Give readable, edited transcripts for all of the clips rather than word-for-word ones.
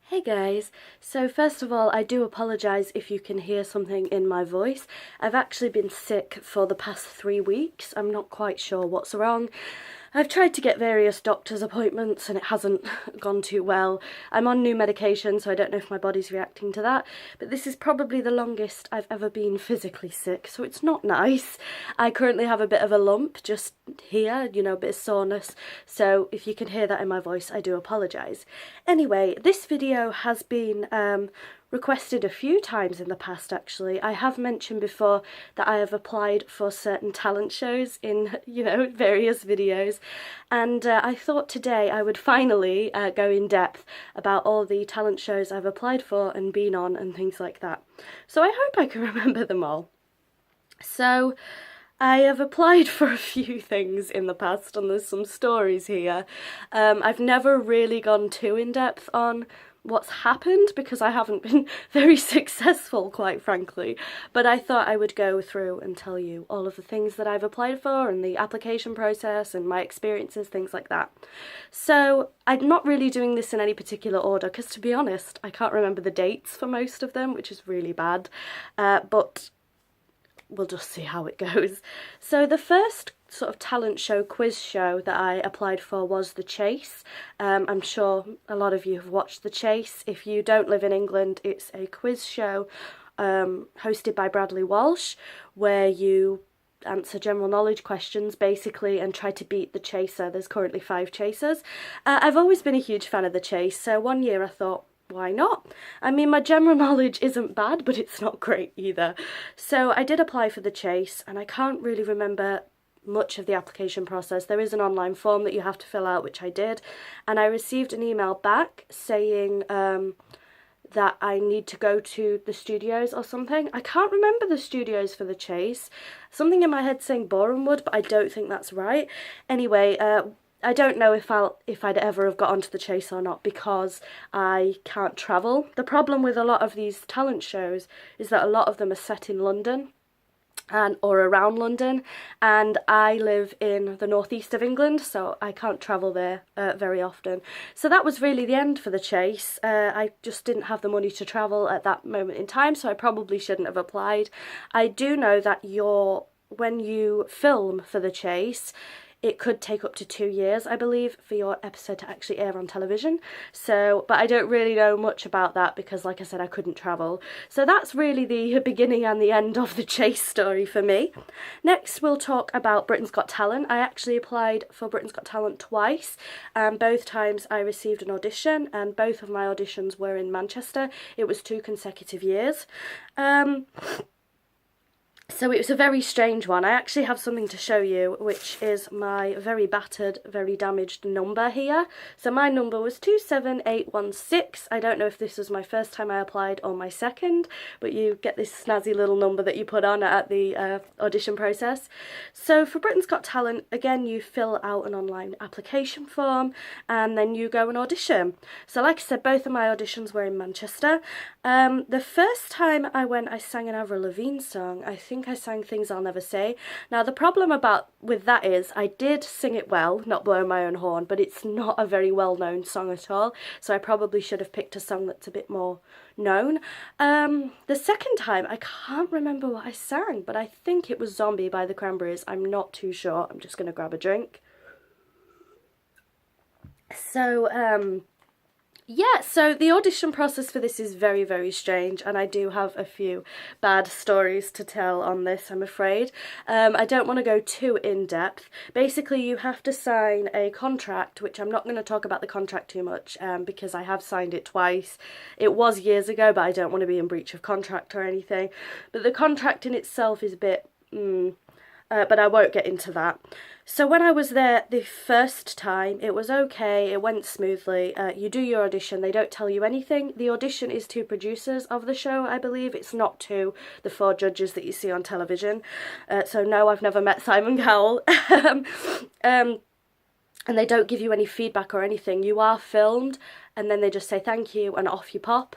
Hey guys, so first of all I do apologise if you can hear something in my voice. I've actually been sick for the past 3 weeks. I'm not quite sure what's wrong. I've tried to get various doctor's appointments and it hasn't gone too well. I'm on new medication, so I don't know if my body's reacting to that, but this is probably the longest I've ever been physically sick, so it's not nice. I currently have a bit of a lump just here, you know, a bit of soreness, so if you can hear that in my voice, I do apologise. Anyway, this video has been requested a few times in the past actually. I have mentioned before that I have applied for certain talent shows in, various videos, and I thought today I would finally go in depth about all the talent shows I've applied for and been on and things like that. So I hope I can remember them all. So I have applied for a few things in the past and there's some stories here. I've never really gone too in depth on what's happened because I haven't been very successful, quite frankly, but I thought I would go through and tell you all of the things that I've applied for and the application process and my experiences, things like that. So I'm not really doing this in any particular order because, to be honest, I can't remember the dates for most of them, which is really bad, but we'll just see how it goes. So the first sort of talent show, quiz show that I applied for was The Chase. I'm sure a lot of you have watched The Chase. If you don't live in England, it's a quiz show hosted by Bradley Walsh, where you answer general knowledge questions basically and try to beat the chaser. There's currently 5 chasers. I've always been a huge fan of The Chase, so one year I thought, why not? I mean, my general knowledge isn't bad, but it's not great either. So I did apply for The Chase, and I can't really remember much of the application process. There is an online form that you have to fill out, which I did, and I received an email back saying that I need to go to the studios or something. I can't remember the studios for The Chase. Something in my head saying Borehamwood, but I don't think that's right. Anyway, I don't know if I'd ever have got onto The Chase or not because I can't travel. The problem with a lot of these talent shows is that a lot of them are set in London or around London, and I live in the northeast of England, so I can't travel there very often. So that was really the end for The Chase. I just didn't have the money to travel at that moment in time, so I probably shouldn't have applied. I do know that when you film for The Chase, it could take up to 2 years, I believe, for your episode to actually air on television. So, but I don't really know much about that because, like I said, I couldn't travel. So that's really the beginning and the end of The Chase story for me. Next, we'll talk about Britain's Got Talent. I actually applied for Britain's Got Talent twice, and both times I received an audition, and both of my auditions were in Manchester. It was 2 consecutive years. So it was a very strange one. I actually have something to show you, which is my very battered, very damaged number here. So my number was 27816. I don't know if this was my first time I applied or my second, but you get this snazzy little number that you put on at the audition process. So for Britain's Got Talent, again, you fill out an online application form and then you go and audition. So like I said, both of my auditions were in Manchester. The first time I went, I sang an Avril Lavigne song. I think I sang Things I'll Never Say. Now the problem with that is I did sing it well, not blowing my own horn, but it's not a very well-known song at all, so I probably should have picked a song that's a bit more known. The second time, I can't remember what I sang, but I think it was Zombie by the Cranberries. I'm not too sure. I'm just going to grab a drink. So, yeah, so the audition process for this is very, very strange, and I do have a few bad stories to tell on this, I'm afraid. I don't want to go too in-depth. Basically, you have to sign a contract, which I'm not going to talk about the contract too much, because I have signed it twice. It was years ago, but I don't want to be in breach of contract or anything. But the contract in itself is a bit... but I won't get into that. So when I was there the first time, it was okay, it went smoothly. You do your audition, they don't tell you anything. The audition is to producers of the show, I believe. It's not to the 4 judges that you see on television. So no, I've never met Simon Cowell. And they don't give you any feedback or anything. You are filmed, and then they just say thank you, and off you pop.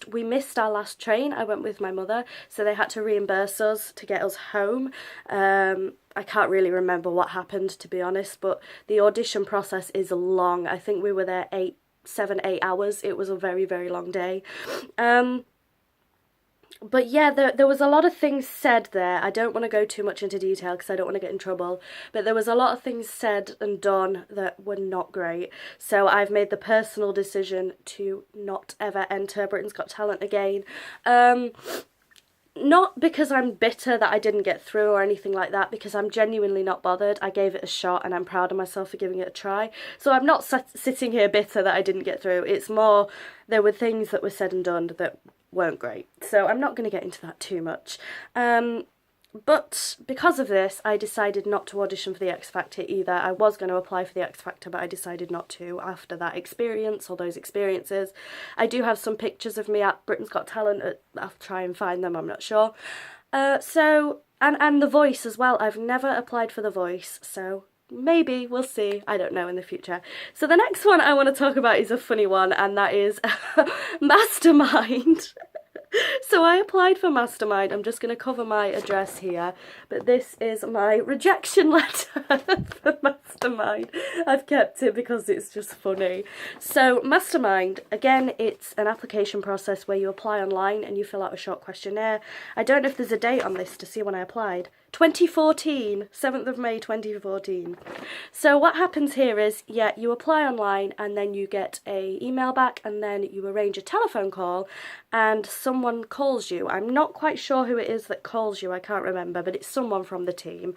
We missed our last train. I went with my mother, so they had to reimburse us to get us home. I can't really remember what happened, to be honest, but the audition process is long. I think we were there 7-8 hours. It was a very, very long day. But yeah, there was a lot of things said there. I don't want to go too much into detail because I don't want to get in trouble. But there was a lot of things said and done that were not great. So I've made the personal decision to not ever enter Britain's Got Talent again. Not because I'm bitter that I didn't get through or anything like that, because I'm genuinely not bothered. I gave it a shot and I'm proud of myself for giving it a try. So I'm not sitting here bitter that I didn't get through. It's more, there were things that were said and done that weren't great. So I'm not going to get into that too much. But because of this, I decided not to audition for the X Factor either. I was going to apply for the X Factor, but I decided not to after that experience or those experiences. I do have some pictures of me at Britain's Got Talent. I'll try and find them, I'm not sure. And The Voice as well. I've never applied for The Voice, so maybe, we'll see, I don't know in the future. So the next one I want to talk about is a funny one, and that is Mastermind. So I applied for Mastermind. I'm just going to cover my address here, but this is my rejection letter for Mastermind. I've kept it because it's just funny. So Mastermind, again, it's an application process where you apply online and you fill out a short questionnaire. I don't know if there's a date on this to see when I applied. 2014, 7th of May 2014. So what happens here is, yeah, you apply online and then you get a email back and then you arrange a telephone call and someone calls you. I'm not quite sure who it is that calls you, I can't remember, but it's someone from the team.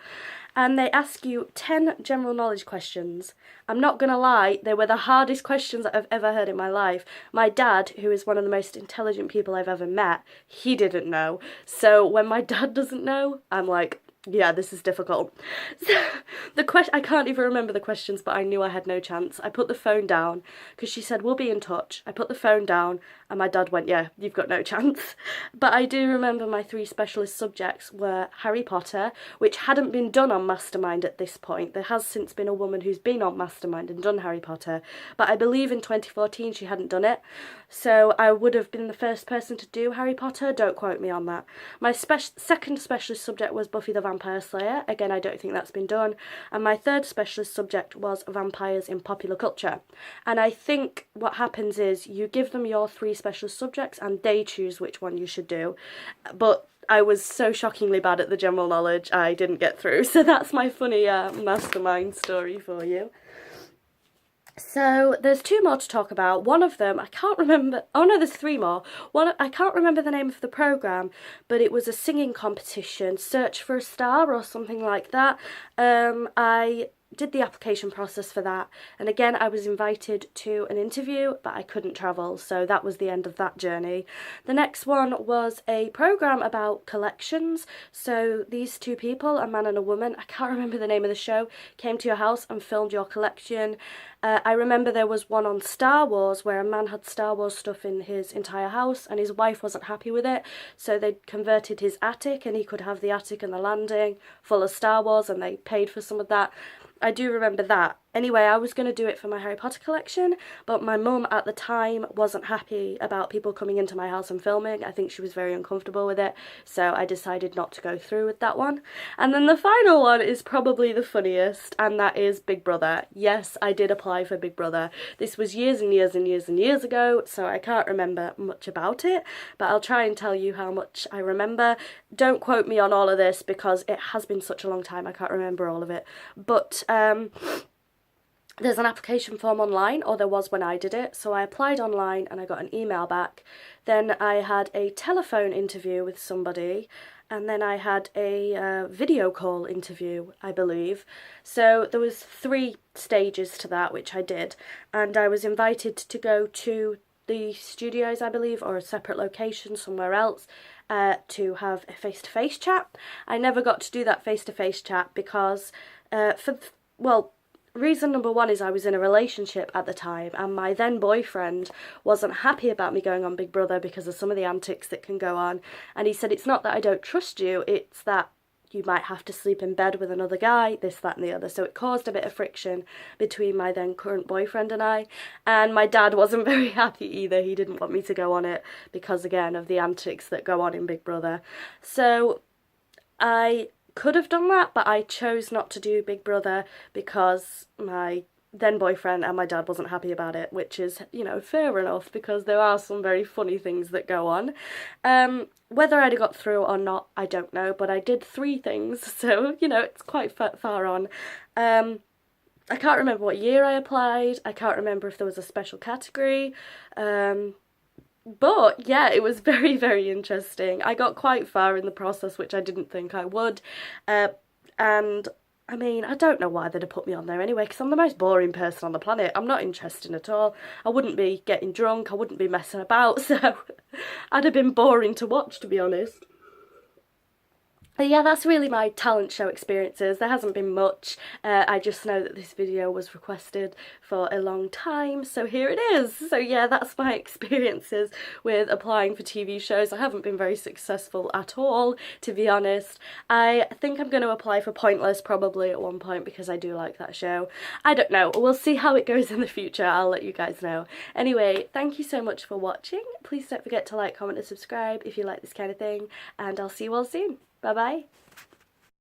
And they ask you 10 general knowledge questions. I'm not going to lie, they were the hardest questions that I've ever heard in my life. My dad, who is one of the most intelligent people I've ever met, he didn't know. So when my dad doesn't know, I'm like, yeah, this is difficult. I can't even remember the questions, but I knew I had no chance. I put the phone down because she said, we'll be in touch. I put the phone down and my dad went, yeah, you've got no chance. But I do remember my 3 specialist subjects were Harry Potter, which hadn't been done on Mastermind at this point. There has since been a woman who's been on Mastermind and done Harry Potter, but I believe in 2014 she hadn't done it. So I would have been the first person to do Harry Potter. Don't quote me on that. My second specialist subject was Buffy the Vampire Slayer. Again, I don't think that's been done. And my third specialist subject was vampires in popular culture. And I think what happens is you give them your 3 specialist subjects and they choose which one you should do. But I was so shockingly bad at the general knowledge, I didn't get through. So that's my funny Mastermind story for you. So there's 2 more to talk about. One of them, I can't remember, oh no, there's 3 more. One, I can't remember the name of the programme, but it was a singing competition, Search for a Star or something like that. I did the application process for that, and again I was invited to an interview, but I couldn't travel, so that was the end of that journey. The next one was a programme about collections. So these 2 people, a man and a woman, I can't remember the name of the show, came to your house and filmed your collection. I remember there was one on Star Wars where a man had Star Wars stuff in his entire house and his wife wasn't happy with it, so they converted his attic and he could have the attic and the landing full of Star Wars, and they paid for some of that. I do remember that. Anyway, I was going to do it for my Harry Potter collection, but my mum at the time wasn't happy about people coming into my house and filming. I think she was very uncomfortable with it, so I decided not to go through with that one. And then the final one is probably the funniest, and that is Big Brother. Yes, I did apply for Big Brother. This was years and years and years and years ago, so I can't remember much about it, but I'll try and tell you how much I remember. Don't quote me on all of this because it has been such a long time, I can't remember all of it. But there's an application form online, or there was when I did it, so I applied online and I got an email back. Then I had a telephone interview with somebody, and then I had a video call interview, I believe. So there was 3 stages to that, which I did, and I was invited to go to the studios, I believe, or a separate location somewhere else, to have a face-to-face chat. I never got to do that face-to-face chat because, reason number 1 is I was in a relationship at the time, and my then boyfriend wasn't happy about me going on Big Brother because of some of the antics that can go on, and he said, it's not that I don't trust you, it's that you might have to sleep in bed with another guy, this, that and the other. So it caused a bit of friction between my then current boyfriend and I, and my dad wasn't very happy either. He didn't want me to go on it because, again, of the antics that go on in Big Brother. So I could have done that, but I chose not to do Big Brother because my then boyfriend, and my dad wasn't happy about it, which is, you know, fair enough because there are some very funny things that go on. Whether I'd have got through or not, I don't know, but I did 3 things, so, you know, it's quite far on. I can't remember what year I applied, I can't remember if there was a special category, but yeah, it was very, very interesting. I got quite far in the process, which I didn't think I would, and I mean, I don't know why they'd have put me on there anyway, because I'm the most boring person on the planet. I'm not interesting at all. I wouldn't be getting drunk, I wouldn't be messing about, so I'd have been boring to watch, to be honest. But yeah, that's really my talent show experiences. There hasn't been much. I just know that this video was requested for a long time, so here it is. So yeah, that's my experiences with applying for TV shows. I haven't been very successful at all, to be honest. I think I'm going to apply for Pointless probably at one point because I do like that show. I don't know. We'll see how it goes in the future. I'll let you guys know. Anyway, thank you so much for watching. Please don't forget to like, comment and subscribe if you like this kind of thing, and I'll see you all soon. Bye bye.